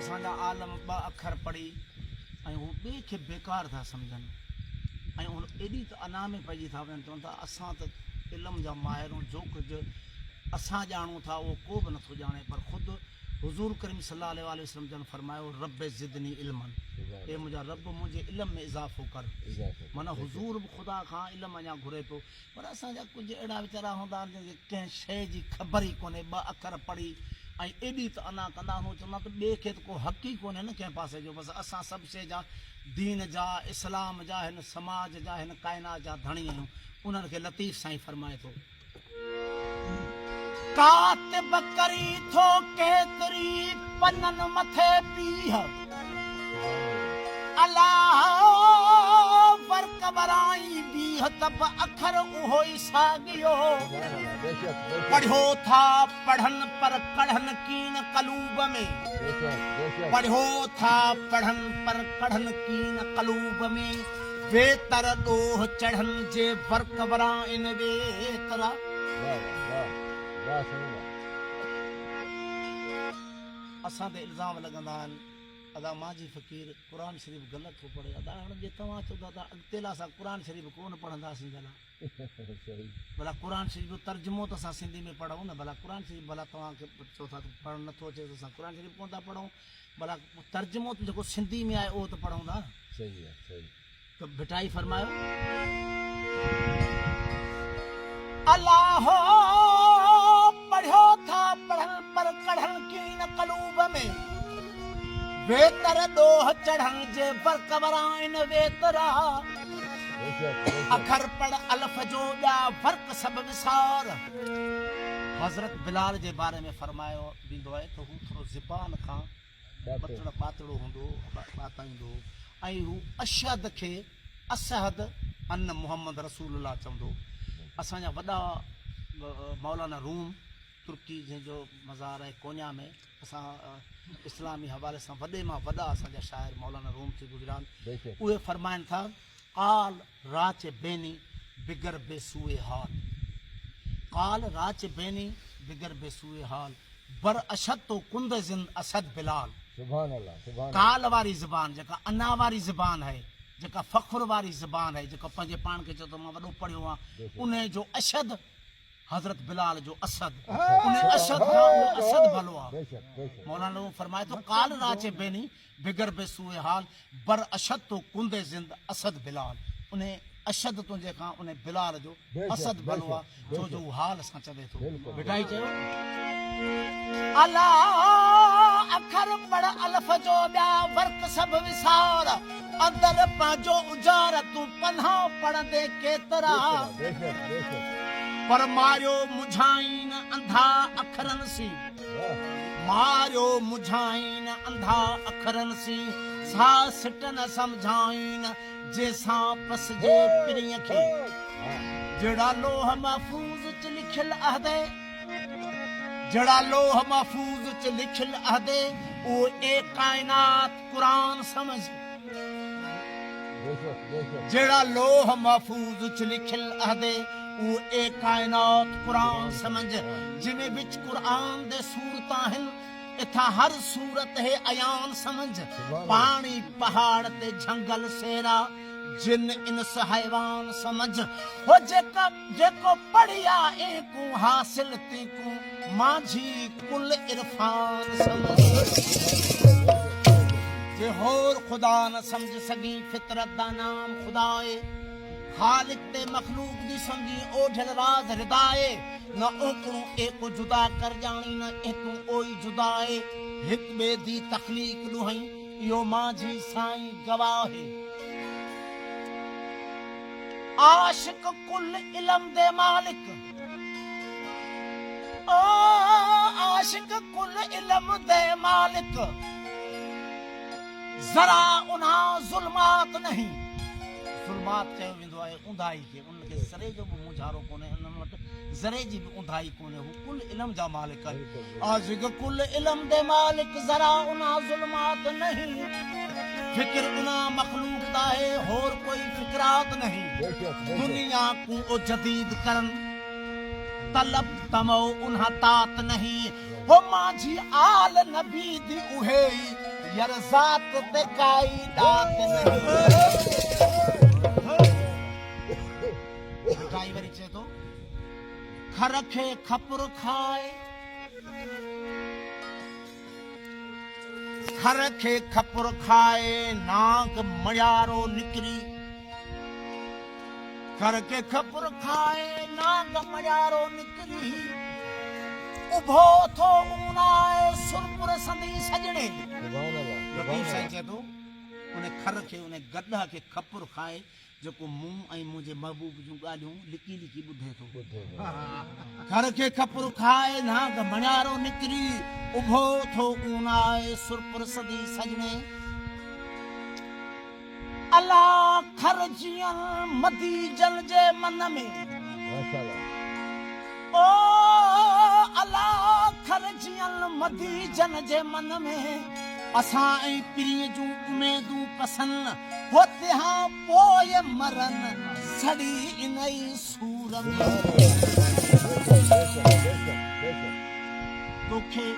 असांजा आलम ॿ अखर पढ़ी ऐं हू ॿिए खे बेकार था सम्झनि ऐं एॾी त अना में पइजी था वञनि चवनि था असां त इल्म जा माहिरूं जो कुझु असां ॼाणूं था उहो को बि नथो ॼाणे पर ख़ुदि हुज़ूर करीम सल्लल्लाहु अलैहि वसल्लम जन फरमायो रब ज़िदनी इल्मन, ए मुंहिंजा रब मुंहिंजे इल्म में इज़ाफ़ो कर। माना हुज़ूर बि ख़ुदा खां इल्मु अञा घुरे पियो पर असांजा कुझु अहिड़ा वीचारा हूंदा आहिनि जंहिंखे कंहिं शइ जी ख़बर ई कोन्हे, ॿ अखर पढ़ी ऐं एॾी त अना कंदा आहियूं चवंदा त ॿिए खे त को हक़ ई कोन्हे न कंहिं पासे जो। बसि असां सभु शइ जा दीन जा इस्लाम जा हिन समाज जा हिन काइनात जा धणी आहियूं। उन्हनि खे लतीफ़ साईं फरमाए थो कातिब करी थो केतिरी पननि मथे पीह अलाह वर्क बराई बीह तब अखर उहो ई साॻियो पढ़ियो था पढ़नि पर कढ़नि कीन कलूब में, पढ़ियो था पढ़नि पर कढ़नि कीन कलूब में वेतर ॾोह चढ़नि जे वर्क बराइन वेतरा। असां ते इल्ज़ाम लॻंदा आहिनि अदा मांजी फ़क़ीर क़ुर शरीफ़ ग़लति थो पढ़े। अदा हाणे जे तव्हां चओ था त अॻिते लाइ असां क़ुर शरीफ़ कोन पढ़ंदासीं भला भला क़ुर शरीफ़ जो तर्जुमो त असां सिंधी में पढ़ूं न, भला क़ुर शरीफ़ भला तव्हांखे चओ था पढ़णु नथो अचे त असां क़ुर शरीफ़ कोन था पढ़ूं, भला तर्जुमो त जेको सिंधी में आहे उहो त पढ़ूं था। सही आहे, सही। तो बिटाई फरमायो अल्लाह पढ़ियो था पढ़न पर कढ़न कीन कलूब में वेतर ॾोह चढ़न जे बरकबराइन वेतरा अखर पढ़ अलफ जो ॿिया फर्क सभु विसार। हज़रत बिलाल जे बारे में फरमायो वेंदो आहे त हू थोरो ज़बान खां पातड़ो हूंदो पाताईंदो ऐं हू अशहद खे असहद अन मोहम्मद रसूलुल्लाह चवंदो। असांजा वॾा मौलाना रूम तुर्की जंहिंजो मज़ार आहे कोन्या में, असां इस्लामी हवाले सां वॾे मां वॾा असांजा शाइर मौलाना रूम थी गुजरान, उहे फरमाइनि था काल राच बेनी बिगर बेसूए हाल, काल राच बेनी बिगर बेसूए हाल बर अशद तो कुंद जिंद असद बिलाल। सुभान अल्लाह, सुभान अल्लाह। काल वारी ज़बान जेका अना वारी ज़बान है, जेका फ़ख्र वारी ज़बान है, जेका पंहिंजे पाण खे चओ त मां वॾो पढ़ियो आहियां, उन जो अशद हज़रत बिलाल जो असद, उन अशद खां उहो असद भलो आहे। मौलाना फरमाए थो काल राचे बेनी बिगर बेसूए हाल बर अशद तो कुंदे जिंद असद बिलाल, उन अशद तुंहिंजे खां उन बिलाल जो असद भलो आहे छो जो उहो हाल असां चवे थो। बिटाई चयो अल्लाह अखर पढ़ अलफ जो ॿिया वर्क सभु विसार अंदर पंहिंजो उजार तूं पन्हा पढ़ंदे केतिरा पर मारियो मुझाइन अंधा अखरन सी, मारियो मुझाइन अंधा अखरन सी सा सिट न समझाइन जंहिंसां पस जे पिरीअ खे जहिड़ा लोह महफूज़ च लिखियल अहदे, जड़ा लोह महफूज च लिखिल अहदे ओ ए कायनात कुरान समझ, जड़ा लोह महफूज च लिखिल अहदे ओ ए कायनात कुरान समझ जिमें विच कुरान दे सूरतां हिन इथा हर सूरत है अयान समझ पानी पहाड़ ते जंगल सेरा जिन इंस हैवान समझ हो जेका जेको पढ़िया एको हासिल तेको माझी कुल इरफान समझ जे होर खुदा न समझ सगी फितरत दा नाम खुदाए खालिक ते मखलूक दी समझी ओढ़ल राज हृदाए न ओकड़ो एको जुदा कर जानी न एतू ओई जुदाए हिक बे दी तखलीक दुहई यो माझी साईं गवाहे आशिक कुल इलम दे मालिक ओ आशिक कुल इलम दे मालिक जरा उन्हा जुल्मात नहीं, जुल्मात चयो वेंदो आहे उंधाई खे, उनखे सरे जो बि मुझारो कोन्हे, उन वटि ज़रे जी बि उंधाई कोन्हे, हू कुल इलम जा मालिक आहे। आशिक कुल इलम दे मालिक जरा उन्हा जुल्मात नहीं फिक्र उना मखलूक दा है होर कोई फिक्रात नहीं दुनिया को ओ जदीद करन तलब तमो उन्हा तात नहीं हो माझी आल नबी दी उहे यार ज़ात ते काई दात नहीं काई वरी चए थो खर खे खपुर खाए खर खे खपुर खाए नाग मयारो निकरी खर खे खपुर खाए नाग मयारो निकरी उभो थो उनाए सुरपुर संदी सजणे सुभान अल्लाह रबीब साईं चए थो उन खर खे उन गधा खे खपुर खाए जेको मूं ऐं मुंहिंजे महबूब जूं ॻाल्हियूं लिकी लिकी ॿुधे थो घर खे खपुर खाए नाग मयारो निकिरी उभो थो ऊनाए सुरपुर सदी सजणे अला खर जीअं मदी जल जे मन में माशाअल्लाह ओ अला खर जीअं मदी जन जे मन में असां ऐं पीरीअ जूं उमेदूं कसन होते हां पोइ मरन सड़ी इन ई सूर में तोखे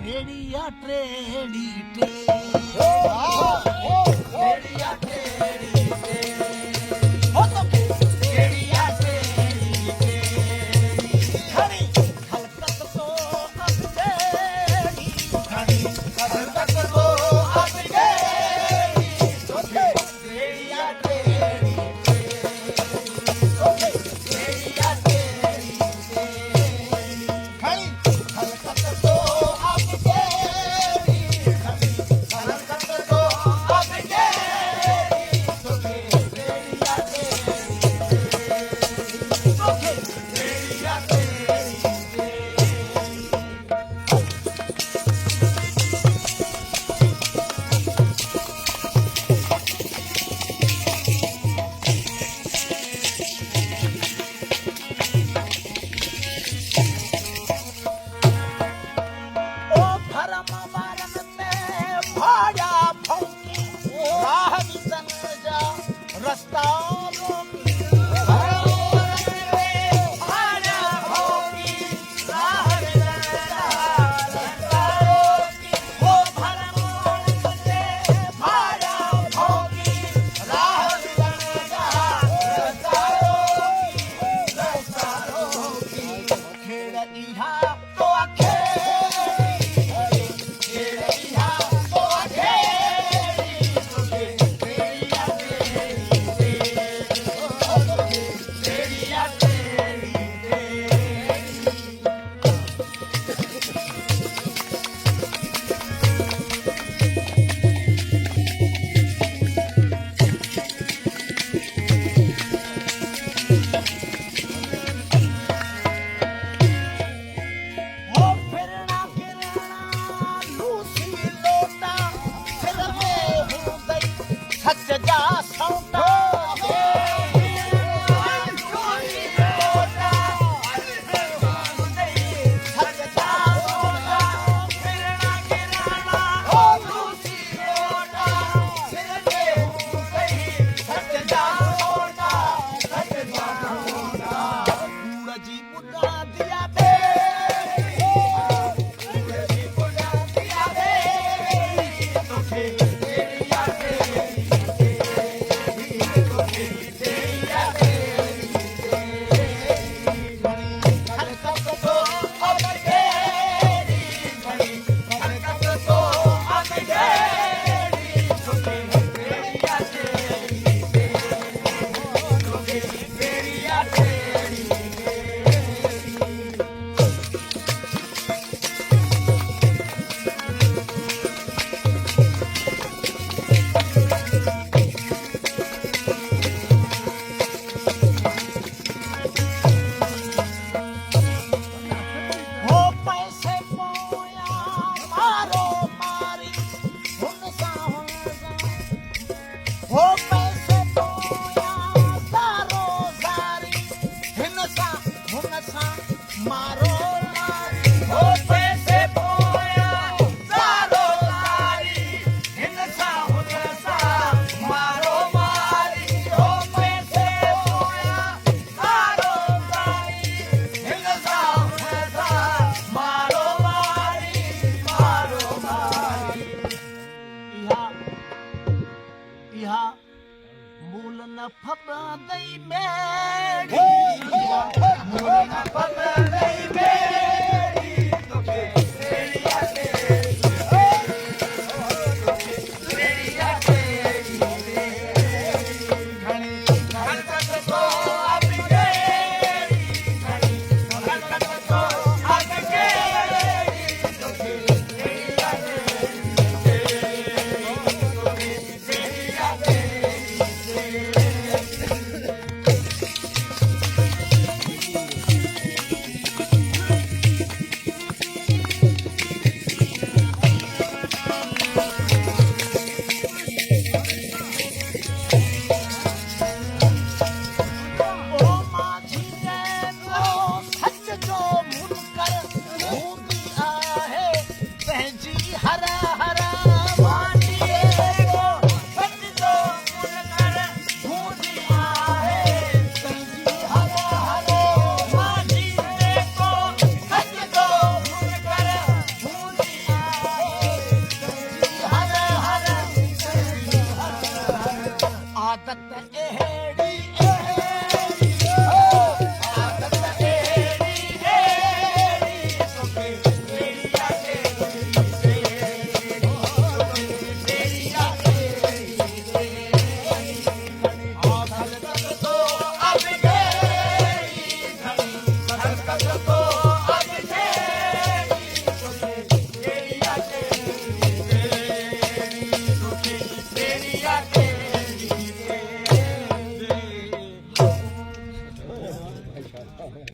टेड़िया टेड़ी टे टेड़िया टेड़ी टे हो तोखे टेड़िया टेड़ी टे खड़ी खलकत को अब टेड़ी खड़ी खलकत को अब टेड़ी तोखे टेड़िया टेड़ी टे तोखे टेड़िया टेड़ी टे खड़ी खलकत को अब टेड़ी खड़ी खलकत को अब टेड़ी तोखे टेड़िया टेड़ी तोखे टेड़िया टेड़ी ओ भरम वारन में भाड़ा फौकी राह विसन जा रस्ता रोकी भरम वारन में भाड़ा फौकी राह विसन जा रस्ता रोकी ओ भरम वारन में भाड़ा फौकी राह विसन जा रस्ता रोकी खेड़ इहा तो खेड़ी फबदई मेरी मुर्गा फबदई मेरी तोखे रेड़िया तेरी रेड़िया तेरी घणी खलकत तो अब गेरी घणी खलकत तो अब गेरी तोखे रेड़िया ओ माझी नैनो सच जो मुनकर हूंदी आहे पंहिंजी